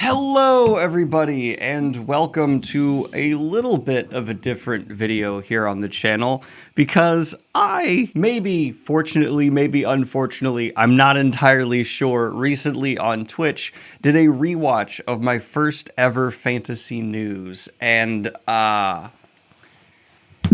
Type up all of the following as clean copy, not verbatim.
Hello everybody and welcome to a little bit of a different video here on the channel because I, maybe fortunately, maybe unfortunately, I'm not entirely sure, recently on Twitch did a rewatch of my first ever fantasy news and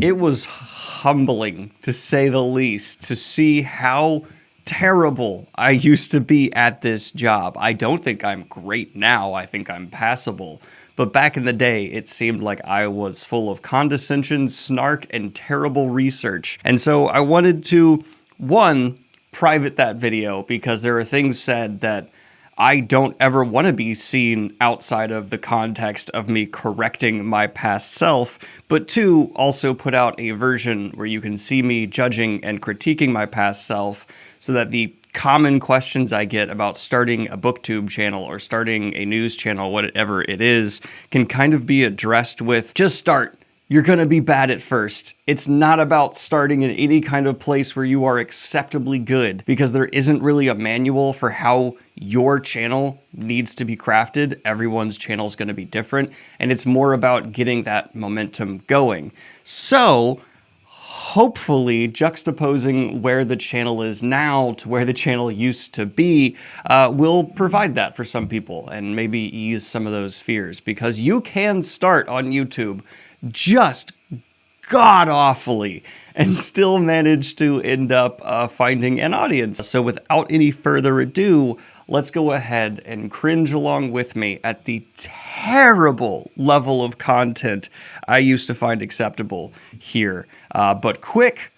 it was humbling to say the least to see how terrible I used to be at this job. I don't think I'm great now. I think I'm passable. But back in the day, it seemed like I was full of condescension, snark, and terrible research. And so I wanted to, one, private that video because there are things said that I don't ever want to be seen outside of the context of me correcting my past self, but two, also put out a version where you can see me judging and critiquing my past self so that the common questions I get about starting a BookTube channel or starting a news channel, whatever it is, can kind of be addressed with, just start. You're going to be bad at first. It's not about starting in any kind of place where you are acceptably good, because there isn't really a manual for how your channel needs to be crafted. Everyone's channel is going to be different, and it's more about getting that momentum going. So hopefully juxtaposing where the channel is now to where the channel used to be will provide that for some people and maybe ease some of those fears, because you can start on YouTube just god-awfully and still manage to end up finding an audience. So without any further ado, let's go ahead and cringe along with me at the terrible level of content I used to find acceptable here. But quick,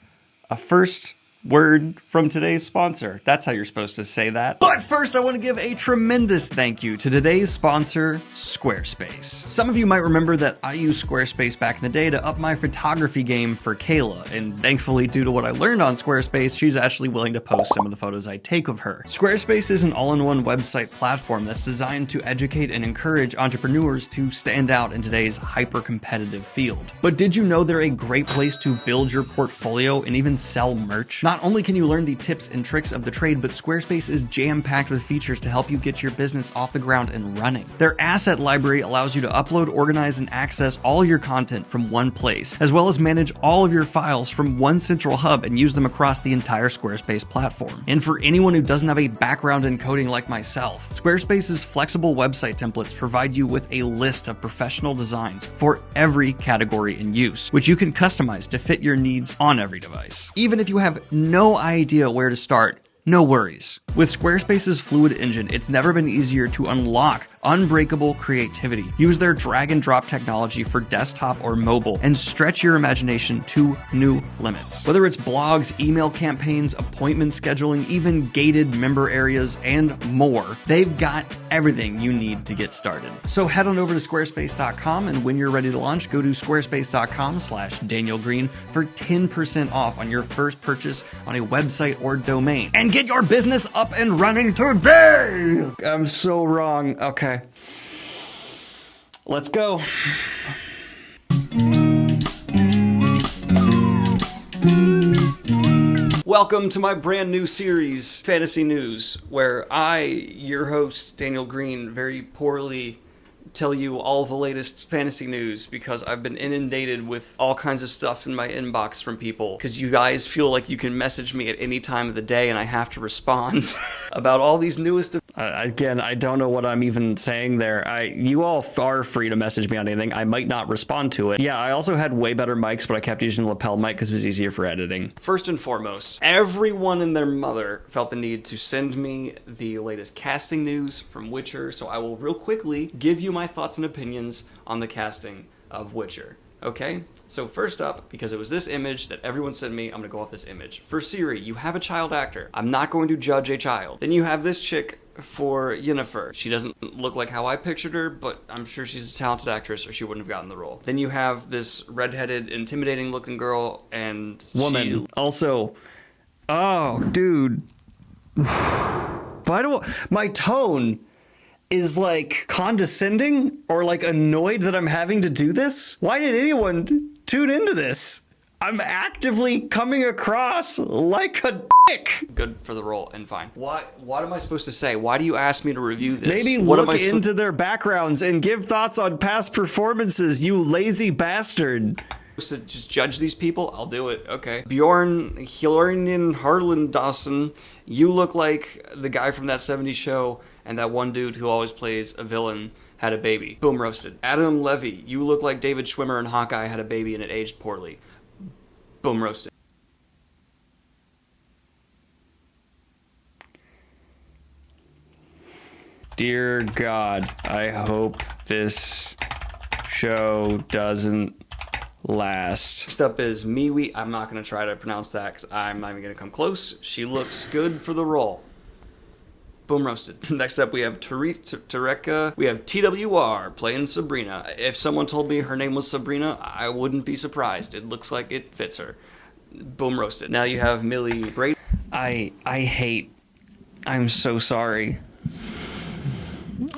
a first word from today's sponsor. That's how you're supposed to say that. But first, I want to give a tremendous thank you to today's sponsor, Squarespace. Some of you might remember that I used Squarespace back in the day to up my photography game for Kayla, and thankfully, due to what I learned on Squarespace, she's actually willing to post some of the photos I take of her. Squarespace is an all-in-one website platform that's designed to educate and encourage entrepreneurs to stand out in today's hyper-competitive field. But did you know they're a great place to build your portfolio and even sell merch? Not only can you learn the tips and tricks of the trade, but Squarespace is jam-packed with features to help you get your business off the ground and running. Their asset library allows you to upload, organize, and access all your content from one place, as well as manage all of your files from one central hub and use them across the entire Squarespace platform. And for anyone who doesn't have a background in coding like myself, Squarespace's flexible website templates provide you with a list of professional designs for every category in use, which you can customize to fit your needs on every device. Even if you have no idea where to start, no worries. With Squarespace's fluid engine, it's never been easier to unlock unbreakable creativity. Use their drag and drop technology for desktop or mobile and stretch your imagination to new limits. Whether it's blogs, email campaigns, appointment scheduling, even gated member areas, and more, they've got everything you need to get started. So head on over to squarespace.com, and when you're ready to launch, go to squarespace.com/DanielGreen for 10% off on your first purchase on a website or domain. And get your business up and running today! I'm so wrong. Okay. Let's go. Welcome to my brand new series, Fantasy News, where I, your host, Daniel Green, very poorly tell you all the latest fantasy news because I've been inundated with all kinds of stuff in my inbox from people because you guys feel like you can message me at any time of the day and I have to respond about all these newest. Again, I don't know what I'm even saying there. You all are free to message me on anything. I might not respond to it. Yeah, I also had way better mics, but I kept using the lapel mic because it was easier for editing. First and foremost, everyone and their mother felt the need to send me the latest casting news from Witcher, so I will real quickly give you my thoughts and opinions on the casting of Witcher. Okay, so first up, because it was this image that everyone sent me, I'm gonna go off this image. For Ciri, you have a child actor. I'm not going to judge a child. Then you have this chick for Yennefer. She doesn't look like how I pictured her, but I'm sure she's a talented actress or she wouldn't have gotten the role. Then you have this redheaded, intimidating looking girl and woman. Also, oh, dude. Why do my tone is like condescending or like annoyed that I'm having to do this? Why did anyone tune into this? I'm actively coming across like a dick. Good for the role and fine. What am I supposed to say? Why do you ask me to review this? Maybe what look into their backgrounds and give thoughts on past performances, you lazy bastard. To just judge these people? I'll do it. Okay. Bjorn Hjornin Harlan Dawson, you look like the guy from that 70s show and that one dude who always plays a villain had a baby. Boom, roasted. Adam Levy, you look like David Schwimmer and Hawkeye had a baby and it aged poorly. Boom, roasted. Dear God, I hope this show doesn't last. Next up is Miwi. I'm not going to try to pronounce that because I'm not even going to come close. She looks good for the role. Boom, roasted. Next up, we have Tareka. We have TWR playing Sabrina. If someone told me her name was Sabrina, I wouldn't be surprised. It looks like it fits her. Boom, roasted. Now you have Millie Brady. I'm so sorry.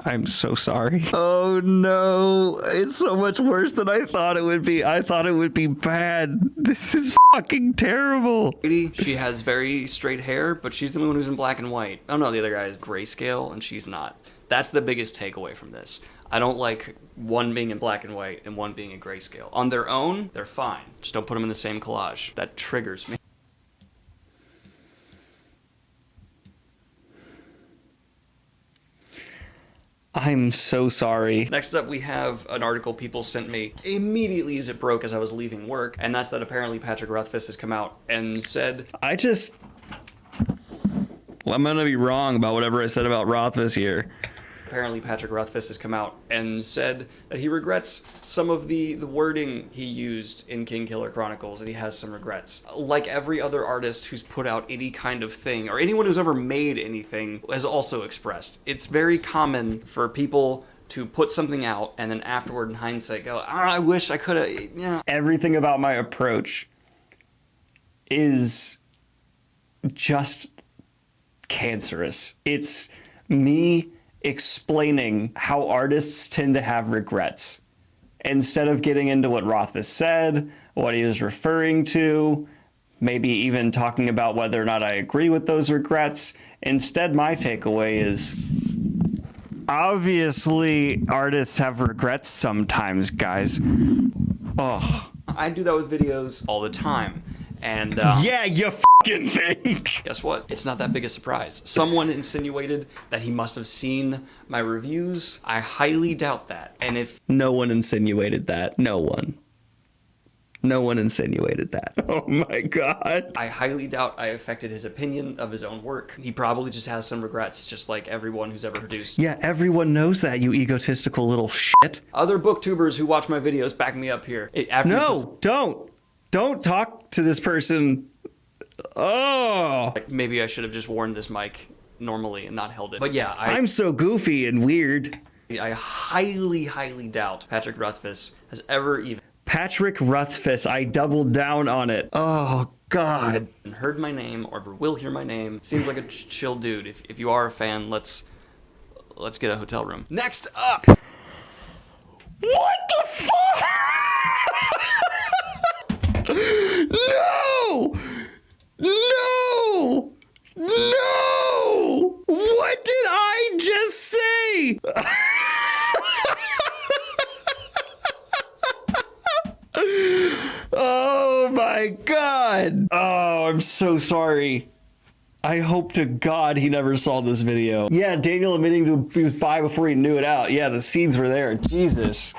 I'm so sorry. Oh no, it's so much worse than I thought it would be. I thought it would be bad. This is fucking terrible. She has very straight hair, but she's the only one who's in black and white. Oh no, the other guy is grayscale, and she's not. That's the biggest takeaway from this. I don't like one being in black and white and one being in grayscale. On their own, they're fine. Just don't put them in the same collage. That triggers me. I'm so sorry. Next up, we have an article people sent me immediately as it broke as I was leaving work, and that's that apparently Patrick Rothfuss has come out and said... I'm gonna be wrong about whatever I said about Rothfuss here. Apparently Patrick Rothfuss has come out and said that he regrets some of the wording he used in King Killer Chronicles, and he has some regrets. Like every other artist who's put out any kind of thing, or anyone who's ever made anything, has also expressed. It's very common for people to put something out and then afterward in hindsight go, I wish I could have, you know. Everything about my approach is just cancerous. It's me explaining how artists tend to have regrets. Instead of getting into what Rothfuss said, what he was referring to, maybe even talking about whether or not I agree with those regrets, instead my takeaway is, obviously artists have regrets sometimes, guys. Oh. I do that with videos all the time. And yeah, you fucking think. Guess what? It's not that big a surprise. Someone insinuated that he must have seen my reviews. I highly doubt that. And if no one insinuated that, no one insinuated that. Oh my God. I highly doubt I affected his opinion of his own work. He probably just has some regrets, just like everyone who's ever produced. Yeah, everyone knows that, you egotistical little shit. Other booktubers who watch my videos back me up here. No, don't talk to this person. Oh. Like, maybe I should have just worn this mic normally and not held it. But yeah, I'm so goofy and weird. I highly, highly doubt Patrick Rothfuss has ever even... Patrick Rothfuss, I doubled down on it. Oh, God. Heard my name or ever will hear my name. Seems like a chill dude. If you are a fan, let's get a hotel room. Next up! What the fuck? No! No! No! What did I just say? Oh my God. Oh, I'm so sorry. I hope to God he never saw this video. Yeah, Daniel admitting to he was bi before he knew it out. Yeah, the seeds were there. Jesus.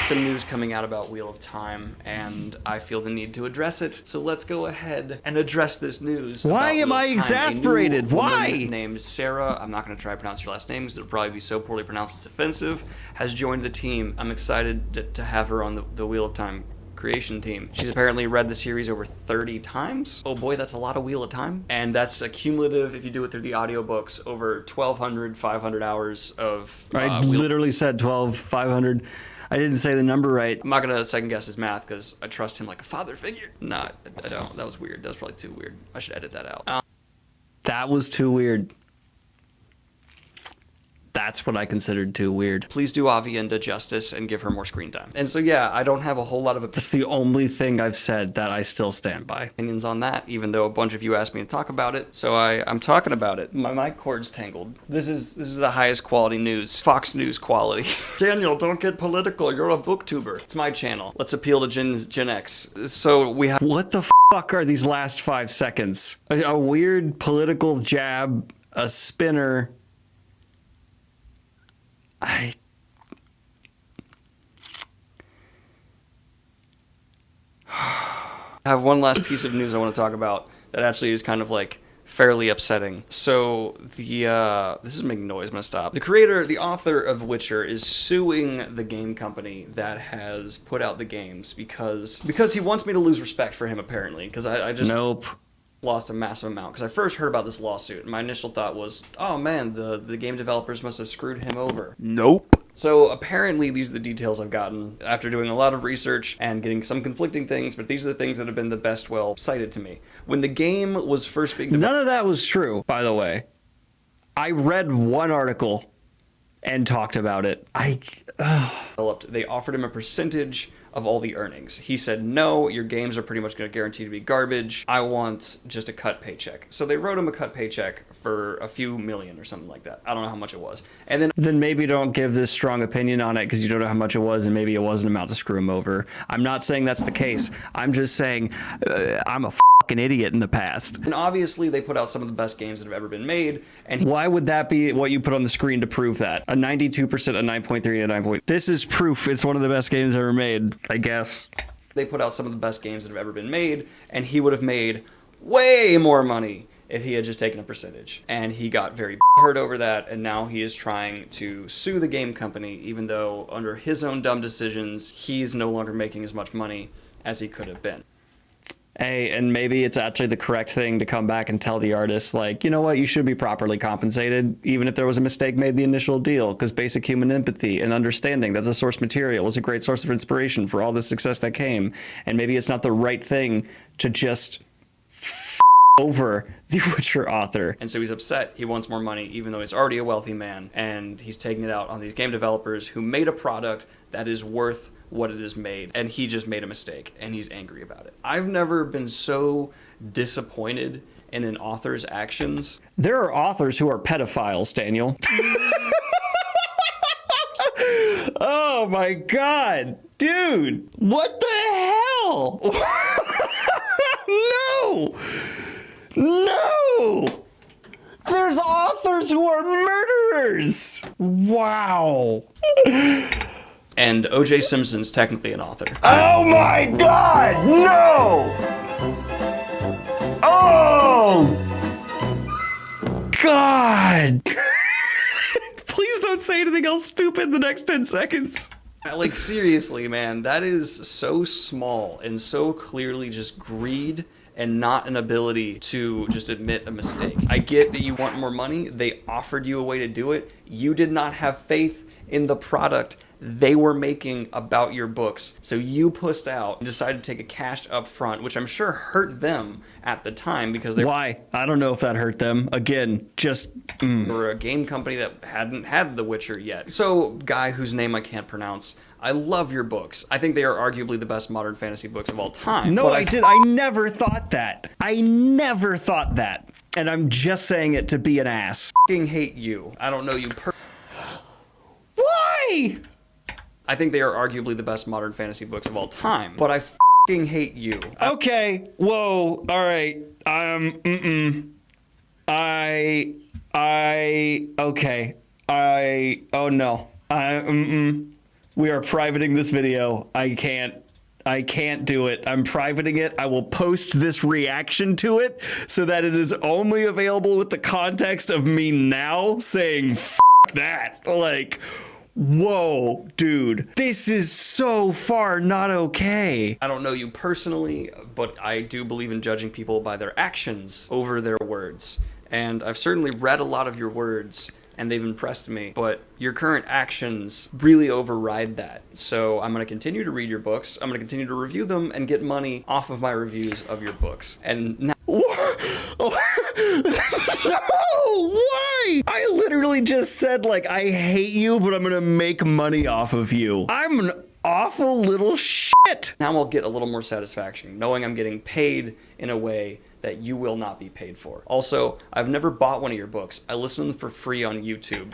The news coming out about Wheel of Time, and I feel the need to address it. So let's go ahead and address this news. Why am I exasperated? Why? Named Sarah, I'm not going to try to pronounce your last name because it'll probably be so poorly pronounced it's offensive, has joined the team. I'm excited to have her on the Wheel of Time creation team. She's apparently read the series over 30 times. Oh boy, that's a lot of Wheel of Time. And that's a cumulative, if you do it through the audiobooks, over 500 hours of I literally said 500. I didn't say the number right. I'm not going to second guess his math because I trust him like a father figure. No, I don't. That was weird. That was probably too weird. I should edit that out. That was too weird. That's what I considered too weird. Please do Avienda justice and give her more screen time. And so, yeah, I don't have a whole lot of That's the only thing I've said that I still stand by. opinions on that, even though a bunch of you asked me to talk about it. So I'm talking about it. My mic cord's tangled. This is the highest quality news. Fox News quality. Daniel, don't get political. You're a booktuber. It's my channel. Let's appeal to Gen X. So we have... What the fuck are these last 5 seconds? A weird political jab, a spinner. I have one last piece of news I want to talk about that actually is kind of like fairly upsetting. So this is making noise. I'm gonna stop. The author of Witcher is suing the game company that has put out the games because he wants me to lose respect for him, apparently, because I just lost a massive amount. Because I first heard about this lawsuit and my initial thought was, oh man, the game developers must have screwed him over. Nope. So apparently these are the details I've gotten after doing a lot of research and getting some conflicting things, but these are the things that have been the best well cited to me. When the game was first being developed... None of that was true, by the way. I read one article and talked about it. They offered him a percentage of all the earnings. He said, no, your games are pretty much going to guarantee to be garbage. I want just a cut paycheck. So they wrote him a cut paycheck for a few million or something like that. I don't know how much it was. And then maybe don't give this strong opinion on it because you don't know how much it was, and maybe it wasn't amount to screw him over. I'm not saying that's the case. I'm just saying I'm a fucking idiot in the past. And obviously they put out some of the best games that have ever been made. And why would that be what you put on the screen to prove that? A 92%, a 9.3, and a 9. This is proof it's one of the best games ever made, I guess. They put out some of the best games that have ever been made, and he would have made way more money if he had just taken a percentage. And he got very hurt over that, and now he is trying to sue the game company, even though under his own dumb decisions, he's no longer making as much money as he could have been. Hey, and maybe it's actually the correct thing to come back and tell the artist, like, you know what, you should be properly compensated, even if there was a mistake made in the initial deal, because basic human empathy and understanding that the source material was a great source of inspiration for all the success that came, and maybe it's not the right thing to just over the Witcher author. And so he's upset. He wants more money, even though he's already a wealthy man, and he's taking it out on these game developers who made a product that is worth what it is made, and he just made a mistake, and he's angry about it. I've never been so disappointed in an author's actions. There are authors who are pedophiles, Daniel. Oh my god, dude, what the hell? No! There's authors who are murderers! Wow. And O.J. Simpson's technically an author. Oh my god, no! Oh! God! Please don't say anything else stupid in the next 10 seconds. Like, seriously, man, that is so small and so clearly just greed and not an ability to just admit a mistake. I get that you want more money. They offered you a way to do it. You did not have faith in the product they were making about your books. So you pussed out and decided to take a cash up front, which I'm sure hurt them at the time because they Why? I don't know if that hurt them. Again, just were a game company that hadn't had The Witcher yet. So, guy whose name I can't pronounce, I love your books. I think they are arguably the best modern fantasy books of all time. No, I never thought that. I never thought that. And I'm just saying it to be an ass. Fucking hate you. I don't know you Why? I think they are arguably the best modern fantasy books of all time, but I fucking hate you. Okay, whoa, all right, oh no, we are privating this video. I can't do it. I'm privating it. I will post this reaction to it so that it is only available with the context of me now saying F that. Like, whoa, dude, this is so far not okay. I don't know you personally, but I do believe in judging people by their actions over their words. And I've certainly read a lot of your words, and they've impressed me, but your current actions really override that. So I'm going to continue to read your books, I'm going to continue to review them, and get money off of my reviews of your books. And now No, why? I literally just said, like, I hate you, but I'm gonna make money off of you. I'm an awful little shit. Now I'll get a little more satisfaction knowing I'm getting paid in a way that you will not be paid for. Also, I've never bought one of your books. I listen to them for free on YouTube.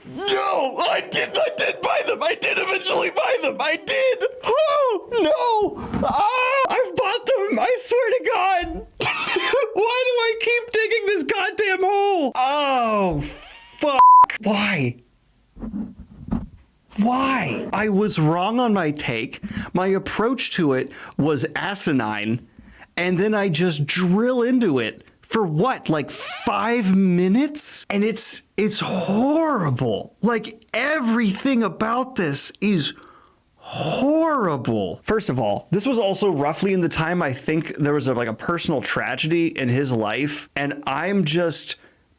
No, I did buy them. I did eventually buy them. I did. Oh, no. I've bought them. I swear to God. Why do I keep digging this goddamn hole? Oh, fuck. Why? Why? I was wrong on my take. My approach to it was asinine. And then I just drill into it. For what, like 5 minutes? And it's horrible. Like everything about this is horrible. First of all, this was also roughly in the time I think there was a personal tragedy in his life, and I'm just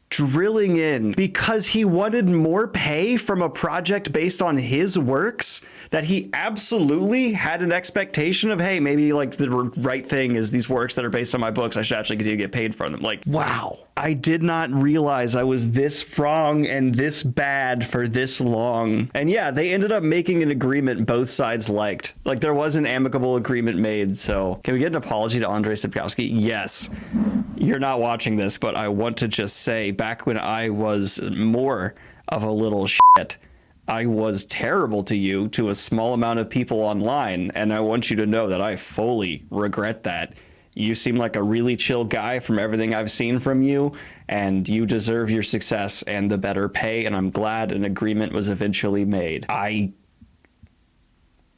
drilling in because he wanted more pay from a project based on his works that he absolutely had an expectation of, hey, maybe like the right thing is these works that are based on my books, I should actually get paid for them. Like, wow, I did not realize I was this wrong and this bad for this long. And yeah, they ended up making an agreement both sides liked. Like there was an amicable agreement made. So can we get an apology to Andrei Sapkowski? Yes. You're not watching this, but I want to just say back when I was more of a little shit, I was terrible to you, to a small amount of people online, and I want you to know that I fully regret that. You seem like a really chill guy from everything I've seen from you, and you deserve your success and the better pay, and I'm glad an agreement was eventually made. I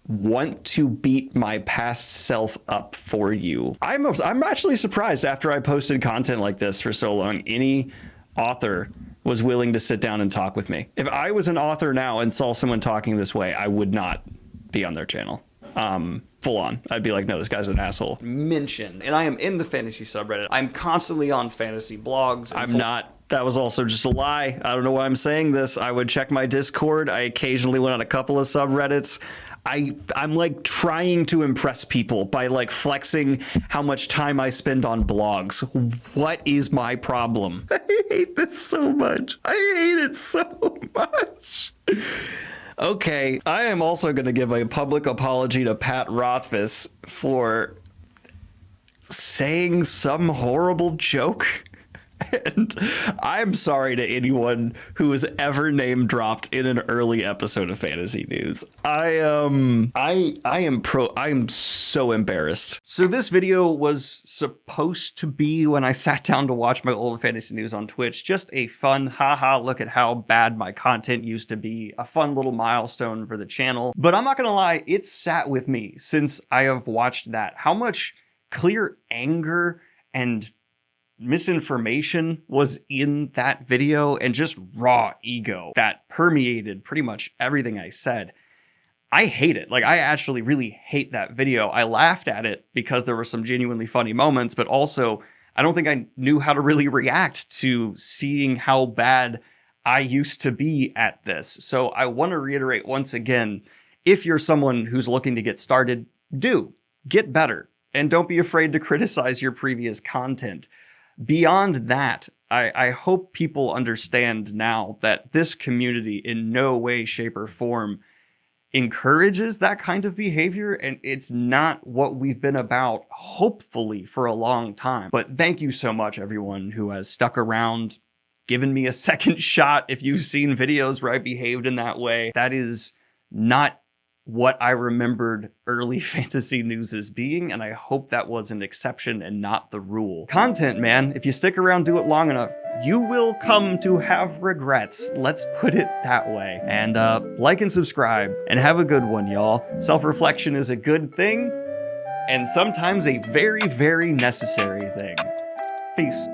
want to beat my past self up for you. I'm actually surprised after I posted content like this for so long, any author was willing to sit down and talk with me. If I was an author now and saw someone talking this way, I would not be on their channel. Full on. I'd be like, no, this guy's an asshole. Mention, and I am in the fantasy subreddit. I'm constantly on fantasy blogs. I'm not. That was also just a lie. I don't know why I'm saying this. I would check my Discord. I occasionally went on a couple of subreddits. I'm like trying to impress people by like flexing how much time I spend on blogs. What is my problem? I hate this so much. I hate it so much. Okay, I am also going to give a public apology to Pat Rothfuss for saying some horrible joke. And I'm sorry to anyone who was ever name dropped in an early episode of Fantasy News. I am so embarrassed. So this video was supposed to be when I sat down to watch my old Fantasy News on Twitch, just a fun haha look at how bad my content used to be, a fun little milestone for the channel. But I'm not gonna lie, it's sat with me since I have watched that. How much clear anger and misinformation was in that video, and just raw ego that permeated pretty much everything I said. I hate it. Like, I actually really hate that video. I laughed at it because there were some genuinely funny moments, but also I don't think I knew how to really react to seeing how bad I used to be at this. So I want to reiterate once again, if you're someone who's looking to get started, do get better, and don't be afraid to criticize your previous content. Beyond that, I hope people understand now that this community in no way, shape, or form encourages that kind of behavior, and it's not what we've been about, hopefully, for a long time. But thank you so much, everyone who has stuck around, given me a second shot. If you've seen videos where I behaved in that way, that is not what I remembered early Fantasy News as being, and I hope that was an exception and not the rule. Content, man, if you stick around, do it long enough, you will come to have regrets. Let's put it that way. And like and subscribe, and have a good one, y'all. Self-reflection is a good thing, and sometimes a very, very necessary thing. Peace.